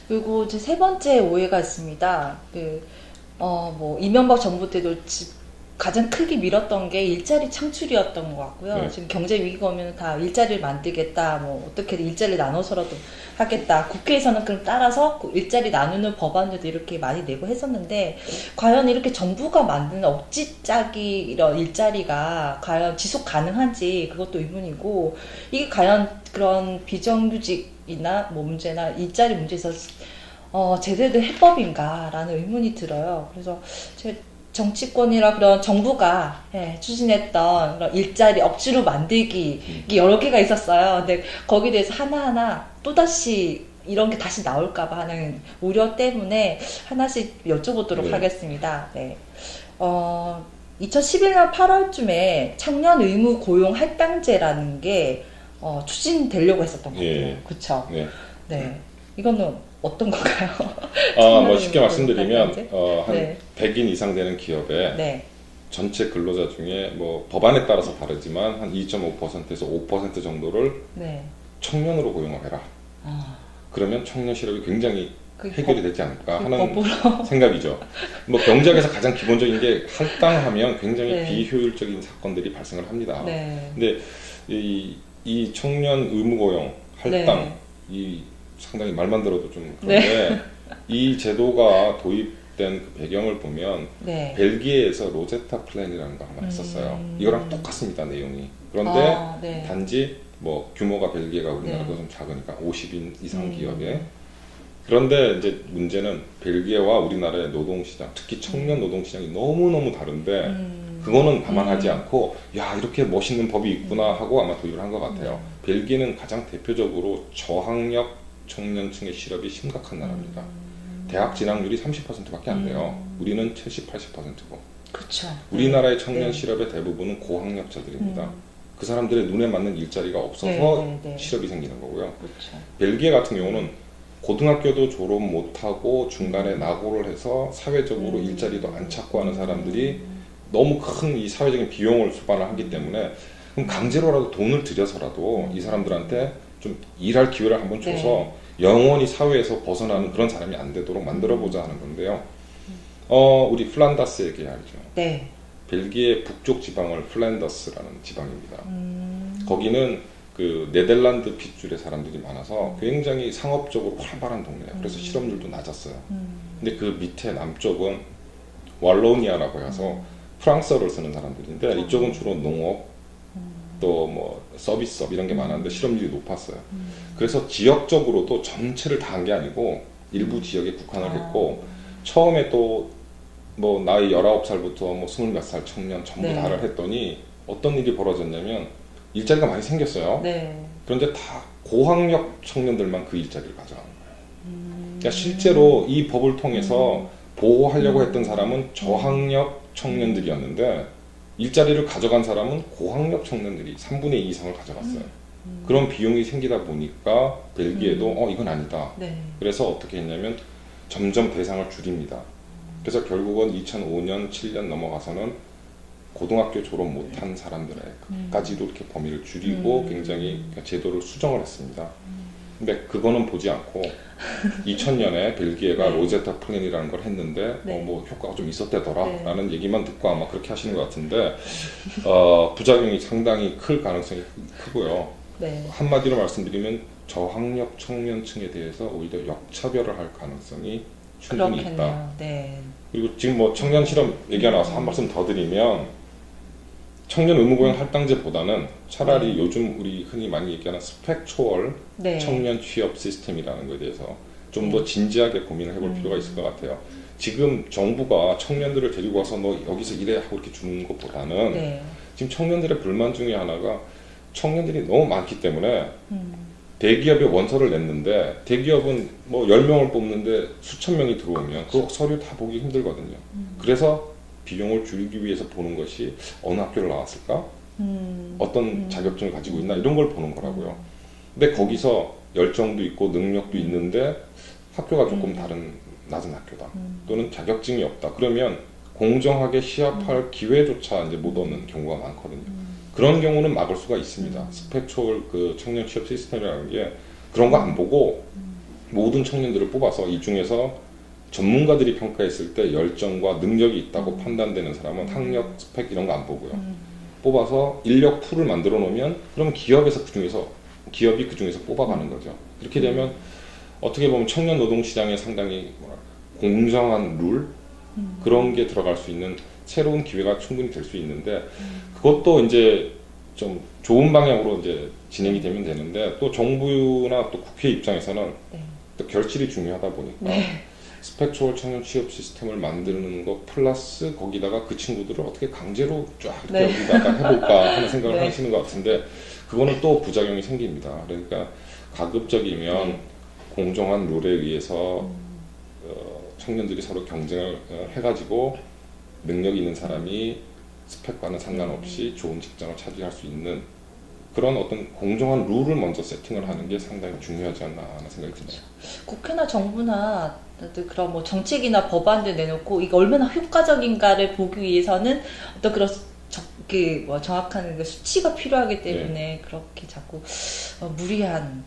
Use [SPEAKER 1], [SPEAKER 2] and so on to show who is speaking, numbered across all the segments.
[SPEAKER 1] 그리고 이제 세 번째 오해가 있습니다. 뭐 이명박 정부 때도 가장 크게 밀었던 게 일자리 창출이었던 것 같고요.
[SPEAKER 2] 네.
[SPEAKER 1] 지금 경제 위기가 오면 다 일자리를 만들겠다, 뭐 어떻게든 일자리를 나눠서라도 하겠다. 국회에서는 그럼 따라서 그 일자리 나누는 법안들도 이렇게 많이 내고 했었는데, 과연 이렇게 정부가 만드는 억지 짜기 이런 일자리가 과연 지속 가능한지 그것도 의문이고, 이게 과연 그런 비정규직이나 뭐 문제나 일자리 문제에서 제대로 해법인가라는 의문이 들어요. 그래서 제 정치권이라 그런 정부가 추진했던 그런 일자리 억지로 만들기 이게 여러 개가 있었어요. 근데 거기에 대해서 하나하나 또다시 이런 게 다시 나올까봐 하는 우려 때문에 하나씩 여쭤보도록
[SPEAKER 2] 네.
[SPEAKER 1] 하겠습니다. 네. 2011년 8월쯤에 청년 의무 고용 할당제라는 게 추진되려고 했었던 것 같아요.
[SPEAKER 2] 예.
[SPEAKER 1] 그쵸?
[SPEAKER 2] 네.
[SPEAKER 1] 네. 이거는 어떤 건가요?
[SPEAKER 2] 뭐 쉽게 말씀드리면 한
[SPEAKER 1] 네.
[SPEAKER 2] 100인 이상 되는 기업에
[SPEAKER 1] 네.
[SPEAKER 2] 전체 근로자 중에 뭐 법안에 따라서 다르지만 한 2.5%에서 5% 정도를
[SPEAKER 1] 네.
[SPEAKER 2] 청년으로 고용을 해라.
[SPEAKER 1] 아,
[SPEAKER 2] 그러면 청년 실업이 굉장히
[SPEAKER 1] 그
[SPEAKER 2] 해결이 되지 않을까
[SPEAKER 1] 그
[SPEAKER 2] 하는
[SPEAKER 1] 법으로.
[SPEAKER 2] 생각이죠. 뭐 경제학에서 가장 기본적인 게 할당하면 굉장히
[SPEAKER 1] 네.
[SPEAKER 2] 비효율적인 사건들이 발생을 합니다.
[SPEAKER 1] 네.
[SPEAKER 2] 근데 이 청년 의무 고용 할당 이 상당히 말만 들어도 좀 그런데 이 제도가 도입된 그 배경을 보면
[SPEAKER 1] 네.
[SPEAKER 2] 벨기에에서 로제타 플랜이라는 거 하나 했었어요. 이거랑 똑같습니다, 내용이. 그런데
[SPEAKER 1] 네.
[SPEAKER 2] 단지 뭐 규모가 벨기에가 우리나라보다
[SPEAKER 1] 네.
[SPEAKER 2] 좀 작으니까 50인 이상 기업에. 그런데 이제 문제는 벨기에와 우리나라의 노동시장, 특히 청년 노동시장이 너무너무 다른데 그거는 감안하지 않고 야 이렇게 멋있는 법이 있구나 하고 아마 도입을 한 것 같아요. 벨기에는 가장 대표적으로 저학력 청년층의 실업이 심각한 나라입니다. 대학 진학률이 30%밖에 안 돼요. 우리는 70, 80%고.
[SPEAKER 1] 그렇죠.
[SPEAKER 2] 우리나라의 청년
[SPEAKER 1] 네.
[SPEAKER 2] 실업의 대부분은 고학력자들입니다. 그 사람들의 눈에 맞는 일자리가 없어서
[SPEAKER 1] 네.
[SPEAKER 2] 실업이 생기는 거고요.
[SPEAKER 1] 그렇죠.
[SPEAKER 2] 벨기에 같은 경우는 고등학교도 졸업 못하고 중간에 낙오를 해서 사회적으로 일자리도 안 찾고 하는 사람들이 너무 큰 이 사회적인 비용을 수반을 하기 때문에 그럼 강제로라도 돈을 들여서라도 이 사람들한테 좀 일할 기회를 한번 줘서 영원히 사회에서 벗어나는 그런 사람이 안 되도록 만들어보자 하는 건데요. 우리 플란다스 얘기하죠.
[SPEAKER 1] 네.
[SPEAKER 2] 벨기에 북쪽 지방을 플랜더스라는 지방입니다. 거기는 그 네덜란드 핏줄의 사람들이 많아서 굉장히 상업적으로 활발한 동네예요. 그래서 실업률도 낮았어요. 근데 그 밑에 남쪽은 왈로니아라고 해서 프랑스어를 쓰는 사람들인데 이쪽은 주로 농업 또 뭐 서비스업 이런 게 많았는데 실업률이 높았어요. 그래서 지역적으로도 전체를 다 한 게 아니고 일부 지역에 국한을 했고 처음에 또 뭐 나이 19살부터 뭐 20몇 살 청년 전부
[SPEAKER 1] 네.
[SPEAKER 2] 다를 했더니 어떤 일이 벌어졌냐면 일자리가 많이 생겼어요.
[SPEAKER 1] 네.
[SPEAKER 2] 그런데 다 고학력 청년들만 그 일자리를 가져가는 거예요. 그러니까 실제로 이 법을 통해서 보호하려고 했던 사람은 저학력 청년들이었는데 일자리를 가져간 사람은 고학력 청년들이 3분의 2 이상을 가져갔어요. 그런 비용이 생기다 보니까 벨기에도 이건 아니다.
[SPEAKER 1] 네.
[SPEAKER 2] 그래서 어떻게 했냐면 점점 대상을 줄입니다. 그래서 결국은 2005년, 7년 넘어가서는 고등학교 졸업 못한 사람들까지도 이렇게 범위를 줄이고 굉장히 제도를 수정을 했습니다. 근데 그거는 보지 않고 2000년에 벨기에가
[SPEAKER 1] 네.
[SPEAKER 2] 로제타 플랜이라는 걸 했는데
[SPEAKER 1] 네.
[SPEAKER 2] 뭐 효과가 좀 있었대더라
[SPEAKER 1] 네.
[SPEAKER 2] 라는 얘기만 듣고 아마 그렇게 하시는 것 같은데 부작용이 상당히 클 가능성이 크고요.
[SPEAKER 1] 네.
[SPEAKER 2] 한마디로 말씀드리면 저학력 청년층에 대해서 오히려 역차별을 할 가능성이 충분히 있다.
[SPEAKER 1] 그렇겠네요. 네.
[SPEAKER 2] 그리고 지금 뭐 청년 실업 얘기가 나와서 한 말씀 더 드리면 청년 의무고용 할당제보다는 차라리 요즘 우리 흔히 많이 얘기하는 스펙 초월
[SPEAKER 1] 네.
[SPEAKER 2] 청년 취업 시스템이라는 것에 대해서 좀 더 진지하게 고민을 해볼 필요가 있을 것 같아요. 지금 정부가 청년들을 데리고 와서 너 여기서 일해 하고 이렇게 주는 것보다는
[SPEAKER 1] 네.
[SPEAKER 2] 지금 청년들의 불만 중에 하나가 청년들이 너무 많기 때문에 대기업에 원서를 냈는데 대기업은 뭐 10명을 뽑는데 수천 명이 들어오면 그 서류 다 보기 힘들거든요. 그래서 비용을 줄이기 위해서 보는 것이 어느 학교를 나왔을까? 어떤 자격증을 가지고 있나? 이런 걸 보는 거라고요. 근데 거기서 열정도 있고 능력도 있는데 학교가 조금 다른 낮은 학교다. 또는 자격증이 없다. 그러면 공정하게 시합할 기회조차 이제 못 얻는 경우가 많거든요. 그런 경우는 막을 수가 있습니다. 스펙 초월 그 청년 취업 시스템이라는 게 그런 거 안 보고 모든 청년들을 뽑아서 이 중에서 전문가들이 평가했을 때 열정과 능력이 있다고 판단되는 사람은 학력, 스펙 이런 거 안 보고요. 뽑아서 인력 풀을 만들어 놓으면 그러면 기업이 그 중에서 뽑아가는 거죠. 이렇게 되면 어떻게 보면 청년 노동 시장에 상당히 공정한 룰 그런 게 들어갈 수 있는 새로운 기회가 충분히 될 수 있는데 그것도 이제 좀 좋은 방향으로 이제 진행이 되면 되는데 또 정부나 또 국회 입장에서는
[SPEAKER 1] 네.
[SPEAKER 2] 또 결실이 중요하다 보니까
[SPEAKER 1] 네.
[SPEAKER 2] 스펙 초월 청년 취업 시스템을 만드는 것 플러스 거기다가 그 친구들을 어떻게 강제로 쫙 이렇게
[SPEAKER 1] 네.
[SPEAKER 2] 여기다가 해볼까 하는 생각을
[SPEAKER 1] 네.
[SPEAKER 2] 하시는 것 같은데 그거는 또 부작용이 생깁니다. 그러니까 가급적이면
[SPEAKER 1] 네.
[SPEAKER 2] 공정한 룰에 의해서 청년들이 서로 경쟁을 해가지고 능력 있는 사람이 스펙과는 상관없이 좋은 직장을 차지할 수 있는 그런 어떤 공정한 룰을 먼저 세팅을 하는 게 상당히 중요하지 않나 하는 생각이 듭니다.
[SPEAKER 1] 국회나 정부나 그런 뭐 정책이나 법안들 내놓고 이게 얼마나 효과적인가를 보기 위해서는 어떤 그런 정확한 그 수치가 필요하기 때문에 그렇게 자꾸 무리한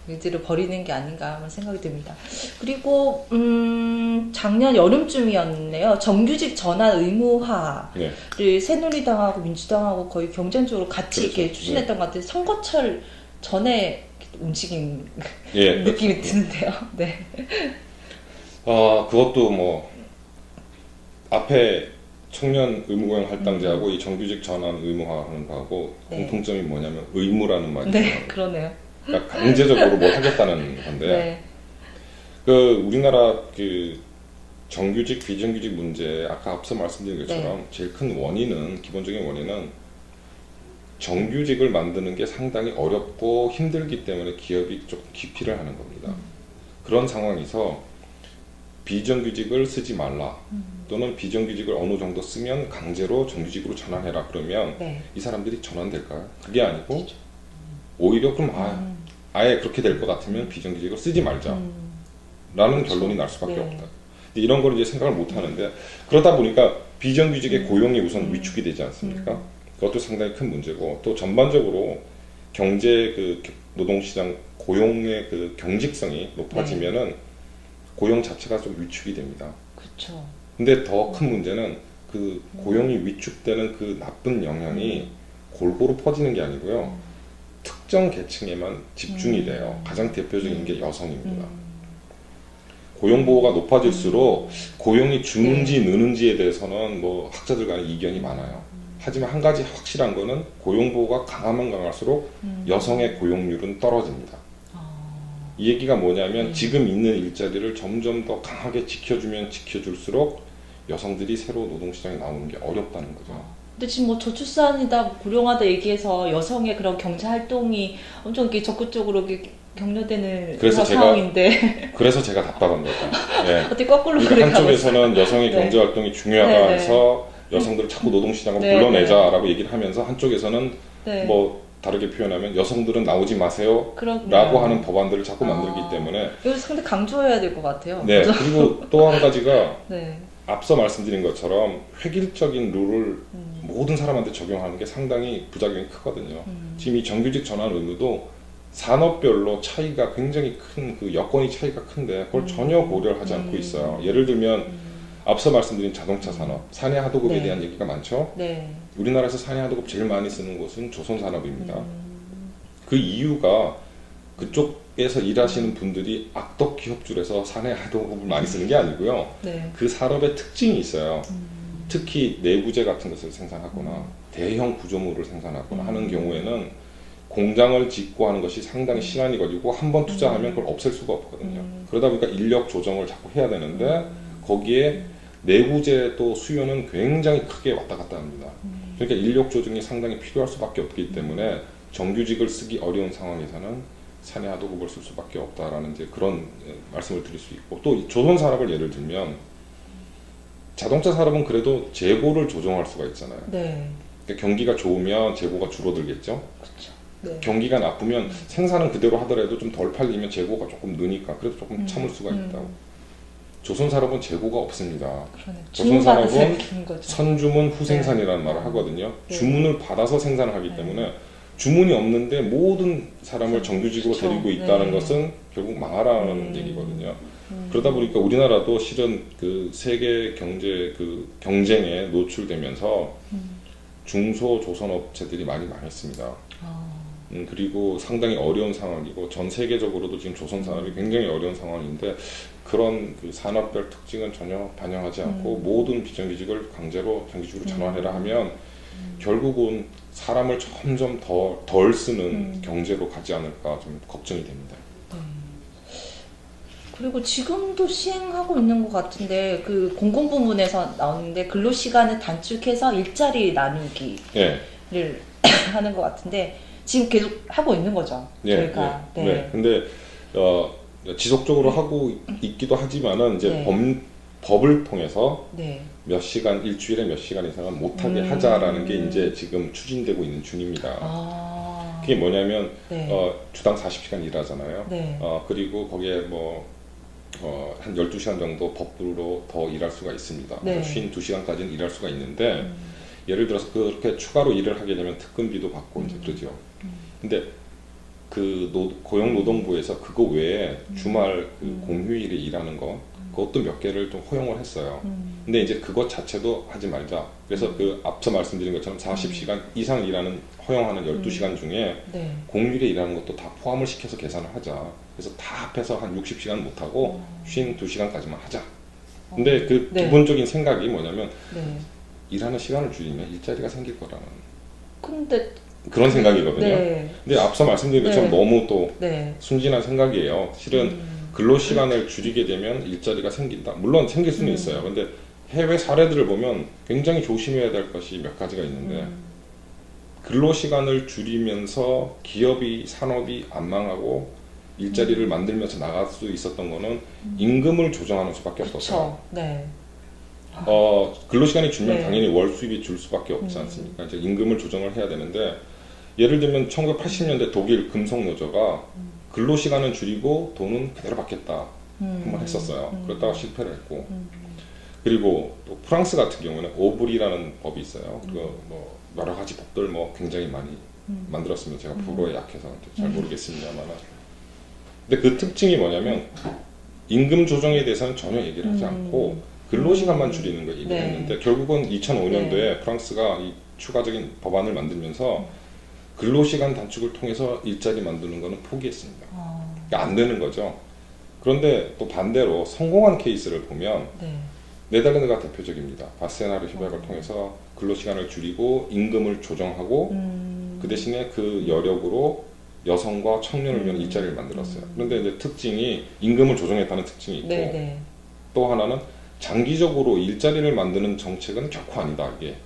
[SPEAKER 1] 일들을 벌이는 게 아닌가 하는 생각이 듭니다. 그리고 작년 여름쯤이었네요. 정규직 전환 의무화를 새누리당하고 민주당하고 거의 경쟁적으로 같이
[SPEAKER 2] 그렇죠.
[SPEAKER 1] 이렇게 추진했던 것 같아요. 선거철 전에 움직인
[SPEAKER 2] 예,
[SPEAKER 1] 느낌이
[SPEAKER 2] 그렇죠.
[SPEAKER 1] 드는데요. 네.
[SPEAKER 2] 그것도 뭐 앞에 청년 의무고용 할당제하고 이 정규직 전환 의무화하는 거하고
[SPEAKER 1] 네.
[SPEAKER 2] 공통점이 뭐냐면 의무라는 말이죠.
[SPEAKER 1] 네, 그러네요.
[SPEAKER 2] 그러니까 강제적으로 뭘 하겠다는 건데
[SPEAKER 1] 네.
[SPEAKER 2] 그 우리나라 그 정규직 비정규직 문제 아까 앞서 말씀드린 것처럼 제일 큰 원인은 기본적인 원인은 정규직을 만드는 게 상당히 어렵고 힘들기 때문에 기업이 조금 기피를 하는 겁니다. 그런 상황에서 비정규직을 쓰지 말라 또는 비정규직을 어느 정도 쓰면 강제로 정규직으로 전환해라 그러면
[SPEAKER 1] 네.
[SPEAKER 2] 이 사람들이 전환될까요? 그게 아니고 오히려 그럼 아예 그렇게 될 것 같으면 비정규직을 쓰지 말자 라는 결론이 날 수밖에
[SPEAKER 1] 네.
[SPEAKER 2] 없다. 이런 걸 이제 생각을 못 하는데 그러다 보니까 비정규직의 고용이 우선 위축이 되지 않습니까? 그것도 상당히 큰 문제고 또 전반적으로 경제 그 노동시장 고용의 그 경직성이 높아지면은 고용 자체가 좀 위축이 됩니다.
[SPEAKER 1] 그렇죠.
[SPEAKER 2] 근데 더 큰 문제는 그 고용이 위축되는 그 나쁜 영향이 골고루 퍼지는 게 아니고요. 특정 계층에만 집중이 돼요. 가장 대표적인 게 여성입니다. 고용보호가 높아질수록 고용이 주는지 느는지에 대해서는 뭐 학자들 간에 이견이 많아요. 하지만 한 가지 확실한 거는 고용보호가 강하면 강할수록 여성의 고용률은 떨어집니다. 이 얘기가 뭐냐면 지금 있는 일자리를 점점 더 강하게 지켜주면 지켜줄수록 여성들이 새로 노동시장에 나오는 게 어렵다는 거죠.
[SPEAKER 1] 근데 지금 뭐 저출산이다, 뭐 고령화다 얘기해서 여성의 그런 경제 활동이 엄청 이렇게 적극적으로 이렇게 격려되는
[SPEAKER 2] 그래서
[SPEAKER 1] 상황인데
[SPEAKER 2] 그래서 제가 답답한 거죠. 예.
[SPEAKER 1] 어떻게 거꾸로
[SPEAKER 2] 그러니까
[SPEAKER 1] 그래 가고
[SPEAKER 2] 한쪽에서는 여성의
[SPEAKER 1] 네.
[SPEAKER 2] 경제 활동이 중요하다
[SPEAKER 1] 네, 네.
[SPEAKER 2] 해서 여성들을 자꾸 노동시장으로
[SPEAKER 1] 네,
[SPEAKER 2] 불러내자라고 얘기를 하면서 한쪽에서는
[SPEAKER 1] 네.
[SPEAKER 2] 뭐 다르게 표현하면 여성들은 나오지 마세요
[SPEAKER 1] 그렇군요.
[SPEAKER 2] 라고 하는 법안들을 자꾸 만들기 때문에
[SPEAKER 1] 이거 상당히 강조해야 될 것 같아요.
[SPEAKER 2] 네 그리고 또 한 가지가
[SPEAKER 1] 네.
[SPEAKER 2] 앞서 말씀드린 것처럼 획일적인 룰을 모든 사람한테 적용하는 게 상당히 부작용이 크거든요. 지금 이 정규직 전환 의무도 산업별로 차이가 굉장히 큰 그 여건이 차이가 큰데 그걸 전혀 고려를 하지 않고 있어요. 예를 들면 앞서 말씀드린 자동차 산업, 사내 하도급에
[SPEAKER 1] 네.
[SPEAKER 2] 대한 얘기가 많죠.
[SPEAKER 1] 네.
[SPEAKER 2] 우리나라에서 사내 하도급 제일 많이 쓰는 곳은 조선산업입니다. 그 이유가 그쪽에서 일하시는 분들이 악덕 기업줄에서 사내 하도급을 많이 쓰는 게 아니고요.
[SPEAKER 1] 네.
[SPEAKER 2] 그 산업의 특징이 있어요. 특히 내구재 같은 것을 생산하거나 대형 구조물을 생산하거나 하는 경우에는 공장을 짓고 하는 것이 상당히 시간이 걸리고 한 번 투자하면 그걸 없앨 수가 없거든요. 그러다 보니까 인력 조정을 자꾸 해야 되는데 거기에 내구재 또 수요는 굉장히 크게 왔다 갔다 합니다. 그러니까 인력 조정이 상당히 필요할 수밖에 없기 때문에 정규직을 쓰기 어려운 상황에서는 사내 하도급을 쓸 수밖에 없다라는 이제 그런 말씀을 드릴 수 있고 또 조선 산업을 예를 들면 자동차 산업은 그래도 재고를 조정할 수가 있잖아요.
[SPEAKER 1] 네.
[SPEAKER 2] 그러니까 경기가 좋으면 재고가 줄어들겠죠.
[SPEAKER 1] 그렇죠. 네.
[SPEAKER 2] 경기가 나쁘면 생산은 그대로 하더라도 좀 덜 팔리면 재고가 조금 느니까 그래도 조금 참을 수가 있다고. 조선 산업은 재고가 없습니다.
[SPEAKER 1] 그러네.
[SPEAKER 2] 조선 산업은
[SPEAKER 1] 주문받아서 거죠.
[SPEAKER 2] 선주문 후생산이라는 말을 하거든요.
[SPEAKER 1] 네.
[SPEAKER 2] 주문을 받아서 생산을 하기 때문에 주문이 없는데 모든 사람을 정규직으로
[SPEAKER 1] 그쵸.
[SPEAKER 2] 데리고 있다는
[SPEAKER 1] 네.
[SPEAKER 2] 것은 결국 망하라는 얘기거든요. 그러다 보니까 우리나라도 실은 그 세계 경제 그 경쟁에 노출되면서 중소조선업체들이 많이 망했습니다. 그리고 상당히 어려운 상황이고 전 세계적으로도 지금 조선 산업이 굉장히 어려운 상황인데 그런 그 산업별 특징은 전혀 반영하지 않고 모든 비정규직을 강제로 정규직으로 전환해라 하면 결국은 사람을 점점 덜 쓰는 경제로 가지 않을까 좀 걱정이 됩니다.
[SPEAKER 1] 그리고 지금도 시행하고 있는 것 같은데 그 공공부문에서 나오는데 근로시간을 단축해서 일자리 나누기를
[SPEAKER 2] 예.
[SPEAKER 1] 하는 것 같은데 지금 계속 하고 있는 거죠.
[SPEAKER 2] 예,
[SPEAKER 1] 저희가.
[SPEAKER 2] 예, 네. 근데 지속적으로 하고 있기도 하지만은 이제
[SPEAKER 1] 네.
[SPEAKER 2] 법을 통해서
[SPEAKER 1] 네.
[SPEAKER 2] 몇 시간 일주일에 몇 시간 이상은 못하게 하자라는 게 이제 지금 추진되고 있는 중입니다.
[SPEAKER 1] 아.
[SPEAKER 2] 그게 뭐냐면
[SPEAKER 1] 네.
[SPEAKER 2] 주당 40시간 일하잖아요.
[SPEAKER 1] 네.
[SPEAKER 2] 그리고 거기에 한 12시간 정도 법으로 더 일할 수가 있습니다.
[SPEAKER 1] 네.
[SPEAKER 2] 52시간까지는 일할 수가 있는데 예를 들어서 그렇게 추가로 일을 하게 되면 특근비도 받고 이제 그러죠. 근데 그 고용노동부에서 그거 외에 주말 그 공휴일에 일하는 거 그것도 몇 개를 좀 허용을 했어요. 근데 이제 그것 자체도 하지 말자. 그래서 그 앞서 말씀드린 것처럼 40시간 이상 일하는 허용하는 12시간 중에
[SPEAKER 1] 네.
[SPEAKER 2] 공휴일에 일하는 것도 다 포함을 시켜서 계산을 하자. 그래서 다 합해서 한 60시간 못하고 52시간까지만 하자. 근데 그
[SPEAKER 1] 네.
[SPEAKER 2] 기본적인 생각이 뭐냐면
[SPEAKER 1] 네.
[SPEAKER 2] 일하는 시간을 줄이면 일자리가 생길 거라는
[SPEAKER 1] 근데
[SPEAKER 2] 그런 생각이거든요.
[SPEAKER 1] 네.
[SPEAKER 2] 근데 앞서 말씀드린 것처럼
[SPEAKER 1] 네.
[SPEAKER 2] 너무 또
[SPEAKER 1] 네.
[SPEAKER 2] 순진한 생각이에요. 실은 근로시간을 줄이게 되면 일자리가 생긴다. 물론 생길 수는 있어요. 근데 해외 사례들을 보면 굉장히 조심해야 될 것이 몇 가지가 있는데 근로시간을 줄이면서 기업이 산업이 안 망하고 일자리를 만들면서 나갈 수 있었던 거는 임금을 조정하는 수밖에 없었어요.
[SPEAKER 1] 그렇죠. 네.
[SPEAKER 2] 근로시간이 줄면
[SPEAKER 1] 네.
[SPEAKER 2] 당연히 월 수입이 줄 수밖에 없지 않습니까? 이제 임금을 조정을 해야 되는데 예를 들면 1980년대 독일 금속노조가 근로시간은 줄이고 돈은 그대로 받겠다 한번 했었어요. 그러다가 실패를 했고 그리고 또 프랑스 같은 경우는 오브리라는 법이 있어요. 뭐 여러 가지 법들 뭐 굉장히 많이 만들었습니다. 제가 불어에 약해서 잘 모르겠습니다만 근데 그 특징이 뭐냐면 임금 조정에 대해서는 전혀 얘기를 하지 않고 근로시간만 줄이는 거 얘기했는데 결국은 2005년도에 프랑스가 이 추가적인 법안을 만들면서 근로시간 단축을 통해서 일자리 만드는 거는 포기했습니다. 그러니까 안 되는 거죠. 그런데 또 반대로 성공한 케이스를 보면
[SPEAKER 1] 네.
[SPEAKER 2] 네덜란드가 대표적입니다. 바세나르 협약을 통해서 근로시간을 줄이고 임금을 조정하고 그 대신에 그 여력으로 여성과 청년을 위한 일자리를 만들었어요. 그런데 이제 특징이 임금을 조정했다는 특징이 있고
[SPEAKER 1] 네. 네.
[SPEAKER 2] 또 하나는 장기적으로 일자리를 만드는 정책은 결코 아니다. 이게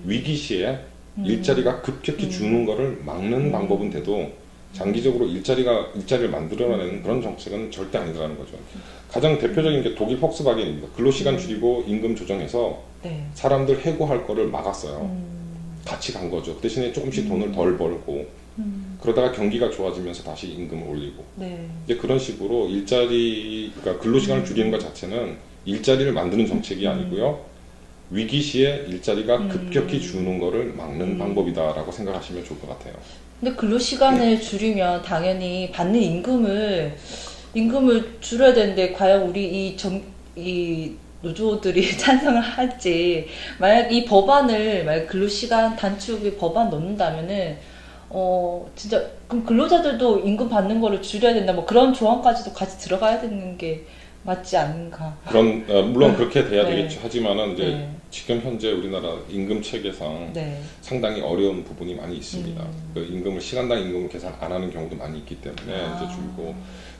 [SPEAKER 2] 위기 시에 일자리가 급격히 주는 거를 막는 방법은 돼도 장기적으로 일자리를 만들어내는 그런 정책은 절대 아니라는 거죠. 가장 대표적인 게 독일 폭스바겐입니다. 근로시간 줄이고 임금 조정해서
[SPEAKER 1] 네.
[SPEAKER 2] 사람들 해고할 거를 막았어요. 같이 간 거죠. 그 대신에 조금씩 돈을 덜 벌고 그러다가 경기가 좋아지면서 다시 임금을 올리고
[SPEAKER 1] 네.
[SPEAKER 2] 이제 그런 식으로 그러니까 근로시간을 줄이는 것 자체는 일자리를 만드는 정책이 아니고요. 위기 시에 일자리가 급격히 주는 거를 막는 방법이다라고 생각하시면 좋을 것 같아요.
[SPEAKER 1] 근데 근로시간을 줄이면 당연히 받는 임금을 줄여야 되는데 과연 우리 이 노조들이 찬성을 할지 만약 이 법안을 만약 근로시간 단축의 법안 넣는다면은 진짜 그럼 근로자들도 임금 받는 거를 줄여야 된다 뭐 그런 조항까지도 같이 들어가야 되는 게 맞지 않은가?
[SPEAKER 2] 물론 그렇게 돼야
[SPEAKER 1] 네.
[SPEAKER 2] 되겠죠. 하지만은 이제
[SPEAKER 1] 네.
[SPEAKER 2] 지금 현재 우리나라 임금 체계상
[SPEAKER 1] 네.
[SPEAKER 2] 상당히 어려운 부분이 많이 있습니다. 그 시간당 임금을 계산 안 하는 경우도 많이 있기 때문에 이제 줄고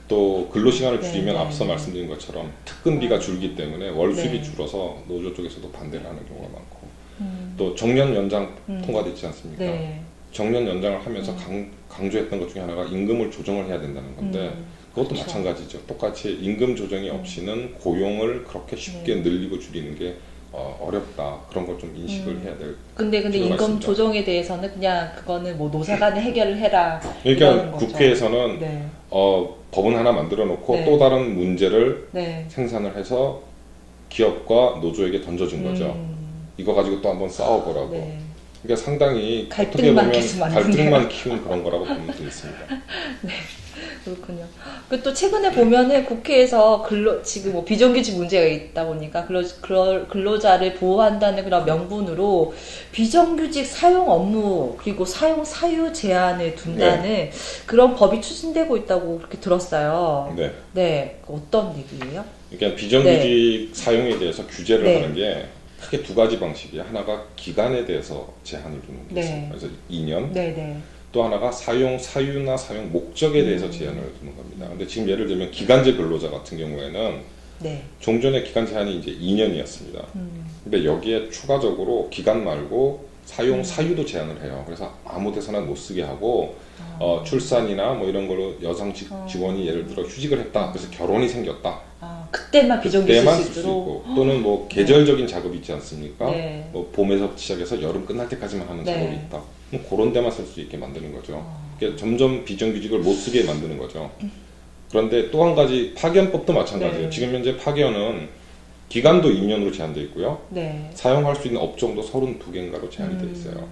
[SPEAKER 2] 또 근로시간을
[SPEAKER 1] 네,
[SPEAKER 2] 줄이면
[SPEAKER 1] 네,
[SPEAKER 2] 앞서
[SPEAKER 1] 네.
[SPEAKER 2] 말씀드린 것처럼 특근비가 줄기 때문에 월 수입이
[SPEAKER 1] 네.
[SPEAKER 2] 줄어서 노조 쪽에서도 반대를 하는 경우가 많고 또 정년 연장 통과됐지 않습니까?
[SPEAKER 1] 네.
[SPEAKER 2] 정년 연장을 하면서 강조했던 것 중에 하나가 임금을 조정을 해야 된다는 건데 그것도
[SPEAKER 1] 그쵸.
[SPEAKER 2] 마찬가지죠. 똑같이 임금 조정이 없이는 고용을 그렇게 쉽게 늘리고 줄이는 게 어렵다. 그런 걸 좀 인식을 해야 될
[SPEAKER 1] 근데
[SPEAKER 2] 필요가
[SPEAKER 1] 임금
[SPEAKER 2] 있습니다.
[SPEAKER 1] 조정에 대해서는 그냥 그거는 뭐 노사간에 해결을 해라.
[SPEAKER 2] 그러니까
[SPEAKER 1] 이러는 거죠.
[SPEAKER 2] 국회에서는
[SPEAKER 1] 네.
[SPEAKER 2] 법은 하나 만들어 놓고
[SPEAKER 1] 네.
[SPEAKER 2] 또 다른 문제를
[SPEAKER 1] 네.
[SPEAKER 2] 생산을 해서 기업과 노조에게 던져준 거죠. 이거 가지고 또 한번 싸워보라고.
[SPEAKER 1] 네.
[SPEAKER 2] 그러니까 상당히 어떻게
[SPEAKER 1] 갈등만
[SPEAKER 2] 보면
[SPEAKER 1] 계속 만드네요.
[SPEAKER 2] 갈등만 키운 그런 거라고 보면 되겠습니다.
[SPEAKER 1] 그렇군요. 그 또 최근에 보면은 국회에서 지금 뭐 비정규직 문제가 있다 보니까 근로자를 보호한다는 그런 명분으로 비정규직 사용 업무 그리고 사용 사유 제한을 둔다는 그런 법이 추진되고 있다고 그렇게 들었어요.
[SPEAKER 2] 네.
[SPEAKER 1] 네. 어떤 얘기예요?
[SPEAKER 2] 그러니까 비정규직 사용에 대해서 규제를
[SPEAKER 1] 네.
[SPEAKER 2] 하는 게 크게 두 가지 방식이에요. 하나가 기간에 대해서 제한을 두는 게 있습니다.
[SPEAKER 1] 네.
[SPEAKER 2] 그래서 2년.
[SPEAKER 1] 네네.
[SPEAKER 2] 또 하나가 사용 사유나 사용 목적에 대해서 제한을 두는 겁니다. 근데 지금 예를 들면 기간제 근로자 같은 경우에는
[SPEAKER 1] 네.
[SPEAKER 2] 종전의 기간 제한이 이제 2년이었습니다. 근데 여기에 추가적으로 기간 말고 사용 사유도 제한을 해요. 그래서 아무 데서나 못 쓰게 하고 출산이나 뭐 이런 걸로 여성 직원이 예를 들어 휴직을 했다. 그래서 결혼이 생겼다.
[SPEAKER 1] 그때만 비정규직
[SPEAKER 2] 그때만
[SPEAKER 1] 쓸
[SPEAKER 2] 쓸
[SPEAKER 1] 수
[SPEAKER 2] 수
[SPEAKER 1] 있도록.
[SPEAKER 2] 있고 또는 뭐 계절적인 작업이 있지 않습니까?
[SPEAKER 1] 네.
[SPEAKER 2] 뭐 봄에서 시작해서 여름 끝날 때까지만 하는
[SPEAKER 1] 네.
[SPEAKER 2] 작업이 있다. 그럼 그런 데만 쓸 수 있게 만드는 거죠. 그러니까 점점 비정규직을 못 쓰게 만드는 거죠. 그런데 또 한 가지 파견법도 마찬가지예요.
[SPEAKER 1] 네.
[SPEAKER 2] 지금 현재 파견은 기간도 2년으로 제한되어 있고요.
[SPEAKER 1] 네.
[SPEAKER 2] 사용할 수 있는 업종도 32개인가로 제한이 되어 있어요.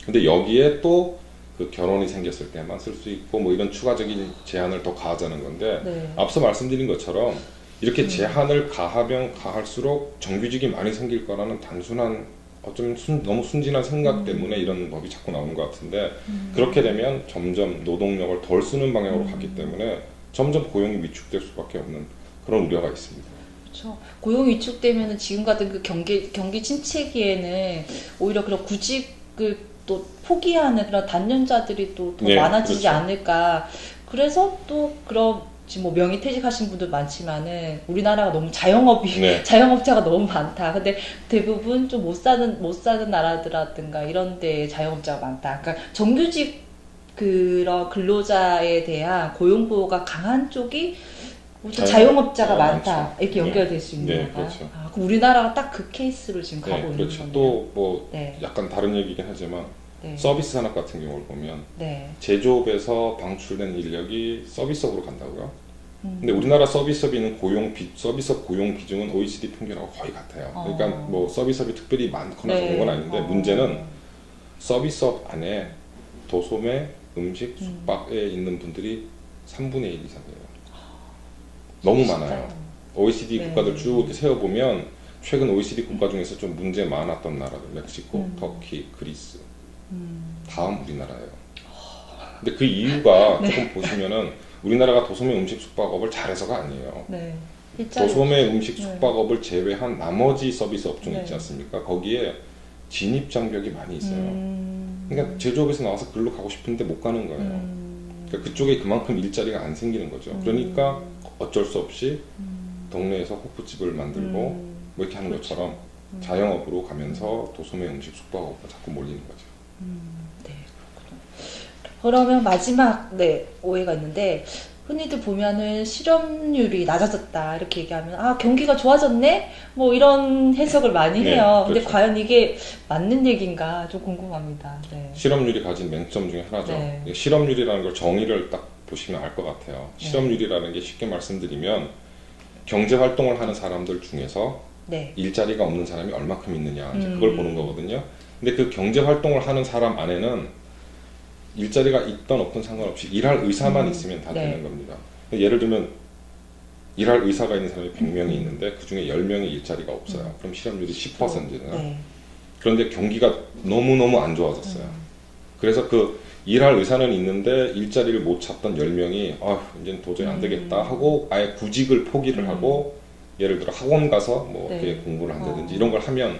[SPEAKER 2] 근데 여기에 또 그 결혼이 생겼을 때만 쓸 수 있고 뭐 이런 추가적인 제한을 더 가하자는 건데
[SPEAKER 1] 네.
[SPEAKER 2] 앞서 말씀드린 것처럼 이렇게 제한을 가하면 가할수록 정규직이 많이 생길 거라는 단순한 어쩌면 너무 순진한 생각 때문에 이런 법이 자꾸 나오는 것 같은데 그렇게 되면 점점 노동력을 덜 쓰는 방향으로 가기 때문에 점점 고용이 위축될 수밖에 없는 그런 우려가 있습니다.
[SPEAKER 1] 그렇죠. 고용이 위축되면은 지금 같은 그 경기 침체기에는 오히려 그런 구직을 또 포기하는 그런 단년자들이 또 더
[SPEAKER 2] 네,
[SPEAKER 1] 많아지지
[SPEAKER 2] 그렇죠.
[SPEAKER 1] 않을까. 그래서 또 그런 지금 뭐 명의퇴직하신 분들 많지만은 우리나라가 너무 자영업이
[SPEAKER 2] 네.
[SPEAKER 1] 자영업자가 너무 많다. 근데 대부분 좀 못 사는 나라들라든가 이런 데 자영업자가 많다. 그러니까 정규직 그런 근로자에 대한 고용 보호가 강한 쪽이 자영업자가 많다.
[SPEAKER 2] 많죠.
[SPEAKER 1] 이렇게 연결될 수 있는
[SPEAKER 2] 네,
[SPEAKER 1] 건가요?
[SPEAKER 2] 그렇죠.
[SPEAKER 1] 그럼 우리나라가 딱 그 케이스로 지금 가고 있는
[SPEAKER 2] 그렇죠.
[SPEAKER 1] 거네요.
[SPEAKER 2] 또 뭐
[SPEAKER 1] 네.
[SPEAKER 2] 약간 다른 얘기긴 하지만
[SPEAKER 1] 네.
[SPEAKER 2] 서비스 산업 같은 경우를 보면
[SPEAKER 1] 네.
[SPEAKER 2] 제조업에서 방출된 인력이 서비스업으로 간다고요. 근데 우리나라 서비스업이 서비스업 고용 비중은 OECD 평균하고 거의 같아요. 그러니까 뭐 서비스업이 특별히 많거나
[SPEAKER 1] 네.
[SPEAKER 2] 적은 건 아닌데 문제는 서비스업 안에 도소매, 음식, 숙박에 있는 분들이 3분의 1 이상이에요. 너무 많아요. OECD
[SPEAKER 1] 네.
[SPEAKER 2] 국가들 쭉 이렇게 세어보면 최근 OECD 국가 중에서 좀 문제 많았던 나라들 멕시코, 터키, 그리스 다음 우리나라예요. 근데 그 이유가 조금 보시면은 우리나라가 도소매 음식 숙박업을 잘해서가 아니에요.
[SPEAKER 1] 네. 일자리
[SPEAKER 2] 도소매 음식
[SPEAKER 1] 네.
[SPEAKER 2] 숙박업을 제외한 나머지 서비스 업종
[SPEAKER 1] 네.
[SPEAKER 2] 있지 않습니까? 거기에 진입 장벽이 많이 있어요. 그러니까 제조업에서 나와서 글로 가고 싶은데 못 가는 거예요. 그러니까 그쪽에 그만큼 일자리가 안 생기는 거죠. 그러니까 어쩔 수 없이 동네에서 호프집을 만들고 뭐 이렇게 하는
[SPEAKER 1] 그렇죠.
[SPEAKER 2] 것처럼 자영업으로 가면서 도소매 음식 숙박업으로 자꾸 몰리는 거죠.
[SPEAKER 1] 네, 그렇구나. 그러면 마지막 오해가 있는데 흔히들 보면은 실업률이 낮아졌다 이렇게 얘기하면 경기가 좋아졌네 뭐 이런 해석을 많이
[SPEAKER 2] 네,
[SPEAKER 1] 해요. 근데
[SPEAKER 2] 그렇죠.
[SPEAKER 1] 과연 이게 맞는 얘기인가 좀 궁금합니다. 네.
[SPEAKER 2] 실업률이 가진 맹점 중에 하나죠.
[SPEAKER 1] 네.
[SPEAKER 2] 실업률이라는 걸 정의를 딱 보시면 알 것 같아요. 실업률이라는 게 쉽게 말씀드리면 경제 활동을 하는 사람들 중에서
[SPEAKER 1] 네.
[SPEAKER 2] 일자리가 없는 사람이 얼마큼 있느냐 이제 그걸 보는 거거든요. 근데 그 경제 활동을 하는 사람 안에는 일자리가 있던 없던 상관없이 일할 의사만 있으면 다
[SPEAKER 1] 네.
[SPEAKER 2] 되는 겁니다. 예를 들면 일할 의사가 있는 사람이 100명이 있는데 그 중에 10명이 일자리가 없어요. 그럼 실업률이 10%잖아요.
[SPEAKER 1] 네.
[SPEAKER 2] 그런데 경기가 너무너무 안 좋아졌어요. 그래서 그 일할 의사는 있는데 일자리를 못 찾던 10명이 이제 도저히 안 되겠다 하고 아예 구직을 포기를 하고 예를 들어 학원 가서 뭐
[SPEAKER 1] 네.
[SPEAKER 2] 이렇게 공부를 한다든지 이런 걸 하면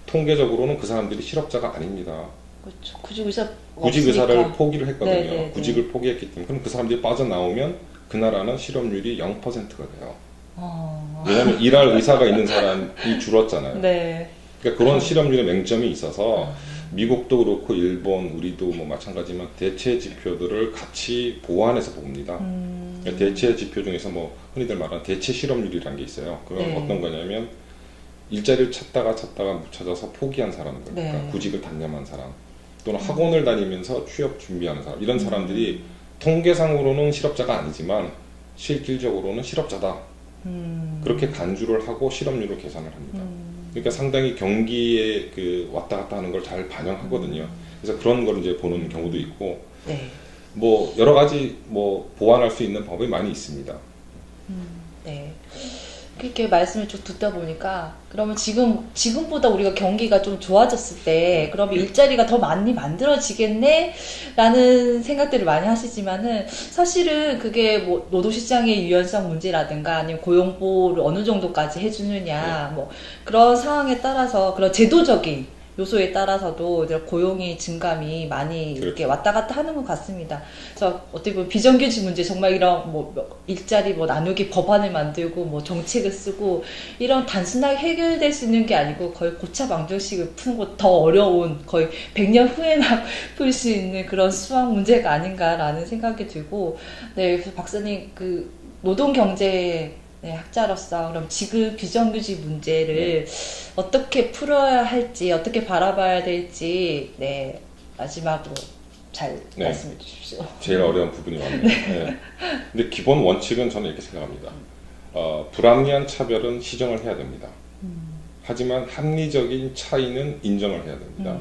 [SPEAKER 2] 통계적으로는 그 사람들이 실업자가 아닙니다.
[SPEAKER 1] 그렇죠. 구직 의사
[SPEAKER 2] 구직
[SPEAKER 1] 없으니까.
[SPEAKER 2] 의사를 포기를 했거든요.
[SPEAKER 1] 네, 네,
[SPEAKER 2] 구직을 포기했기 때문에 그럼 그 사람들이 빠져나오면 그 나라는 실업률이 0%가 돼요. 왜냐하면 일할 의사가 있는 사람이 줄었잖아요.
[SPEAKER 1] 네.
[SPEAKER 2] 그러니까 그런 실업률의 맹점이 있어서 미국도 그렇고 일본, 우리도 뭐 마찬가지지만 대체 지표들을 같이 보완해서 봅니다. 그러니까 대체 지표 중에서 뭐 흔히들 말하는 대체 실업률이라는 게 있어요. 그건
[SPEAKER 1] 네.
[SPEAKER 2] 어떤 거냐면 일자리를 찾다가 못 찾아서 포기한 사람들,
[SPEAKER 1] 네.
[SPEAKER 2] 그러니까 구직을 단념한 사람, 또는 학원을 다니면서 취업 준비하는 사람, 이런 사람들이 통계상으로는 실업자가 아니지만 실질적으로는 실업자다. 그렇게 간주를 하고 실업률을 계산을 합니다. 그러니까 상당히 경기에 그 왔다 갔다 하는 걸 잘 반영하거든요. 그래서 그런 걸 이제 보는 경우도 있고,
[SPEAKER 1] 네.
[SPEAKER 2] 뭐 여러 가지 뭐 보완할 수 있는 방법이 많이 있습니다.
[SPEAKER 1] 네. 그렇게 말씀을 쭉 듣다 보니까 그러면 지금보다 우리가 경기가 좀 좋아졌을 때 그러면 일자리가 더 많이 만들어지겠네? 라는 생각들을 많이 하시지만은 사실은 그게 뭐 노동시장의 유연성 문제라든가 아니면 고용보호를 어느 정도까지 해주느냐 뭐 그런 상황에 따라서 그런 제도적인 요소에 따라서도 이제 고용이 증감이 많이 이렇게 왔다 갔다 하는 것 같습니다. 그래서 어떻게 보면 비정규직 문제 정말 이런 뭐 일자리 뭐 나누기 법안을 만들고 뭐 정책을 쓰고 이런 단순하게 해결될 수 있는 게 아니고 거의 고차망정식을 푸는 것 더 어려운 거의 100년 후에나 풀 수 있는 그런 수학 문제가 아닌가라는 생각이 들고 네, 그래서 박사님 그 노동 경제 네, 학자로서 그럼 지금 비정규직 문제를 어떻게 풀어야 할지 어떻게 바라봐야 될지 네 마지막으로 잘 말씀해 주십시오.
[SPEAKER 2] 제일 어려운 부분이 왔네요. 네. 근데 기본 원칙은 저는 이렇게 생각합니다. 불합리한 차별은 시정을 해야 됩니다. 하지만 합리적인 차이는 인정을 해야 됩니다.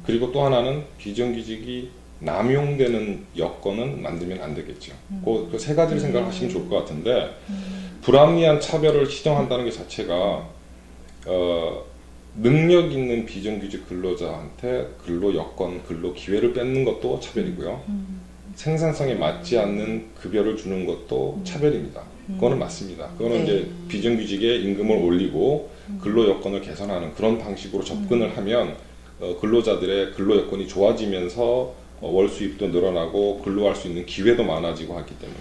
[SPEAKER 2] 그리고 또 하나는 비정규직이 남용되는 여건은 만들면 안 되겠죠. 그 세 가지를 생각하시면 좋을 것 같은데 불합리한 차별을 시정한다는 게 자체가 능력 있는 비정규직 근로자한테 근로 여건, 근로 기회를 뺏는 것도 차별이고요. 생산성에 맞지 않는 급여를 주는 것도 차별입니다. 그거는 맞습니다. 그거는 이제 비정규직의 임금을 올리고 근로 여건을 개선하는 그런 방식으로 접근을 하면 근로자들의 근로 여건이 좋아지면서 월 수입도 늘어나고 근로할 수 있는 기회도 많아지고 하기 때문에.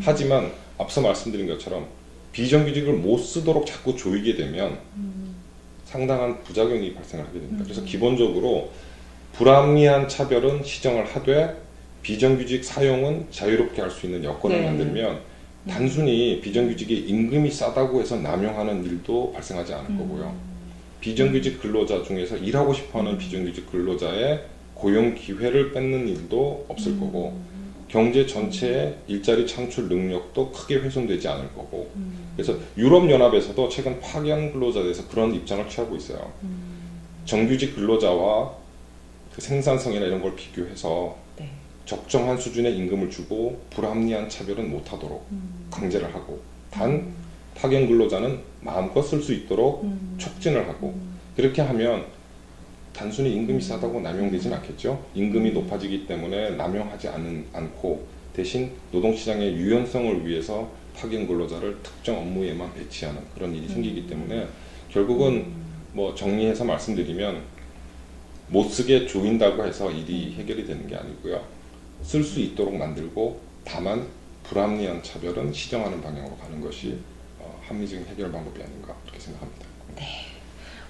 [SPEAKER 2] 하지만 앞서 말씀드린 것처럼 비정규직을 못 쓰도록 자꾸 조이게 되면 상당한 부작용이 발생을 하게 됩니다. 그래서 기본적으로 불합리한 차별은 시정을 하되 비정규직 사용은 자유롭게 할 수 있는 여건을 만들면 단순히 비정규직이 임금이 싸다고 해서 남용하는 일도 발생하지 않을 거고요. 비정규직 근로자 중에서 일하고 싶어하는 비정규직 근로자의 고용 기회를 뺏는 일도 없을 거고 경제 전체의 일자리 창출 능력도 크게 훼손되지 않을 거고 그래서 유럽연합에서도 최근 파견 근로자에 대해서 그런 입장을 취하고 있어요. 정규직 근로자와 그 생산성이나 이런 걸 비교해서 적정한 수준의 임금을 주고 불합리한 차별은 못하도록 강제를 하고 단 파견 근로자는 마음껏 쓸 수 있도록 촉진을 하고 그렇게 하면 단순히 임금이 싸다고 남용되진 않겠죠. 임금이 높아지기 때문에 남용하지 않고 대신 노동시장의 유연성을 위해서 파견 근로자를 특정 업무에만 배치하는 그런 일이 생기기 때문에 결국은 뭐 정리해서 말씀드리면 못 쓰게 조인다고 해서 일이 해결이 되는 게 아니고요. 쓸 수 있도록 만들고 다만 불합리한 차별은 시정하는 방향으로 가는 것이 합리적인 해결 방법이 아닌가 그렇게 생각합니다.
[SPEAKER 1] 네.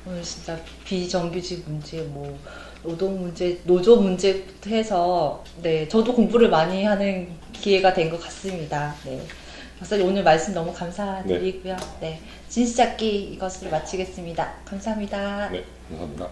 [SPEAKER 1] 오늘 진짜 비정규직 문제, 뭐 노동 문제, 노조 문제부터 해서 네 저도 공부를 많이 하는 기회가 된 것 같습니다. 네, 박사님 오늘 말씀 너무 감사드리고요. 네, 진시잡기 이것을 마치겠습니다. 감사합니다.
[SPEAKER 2] 네, 감사합니다.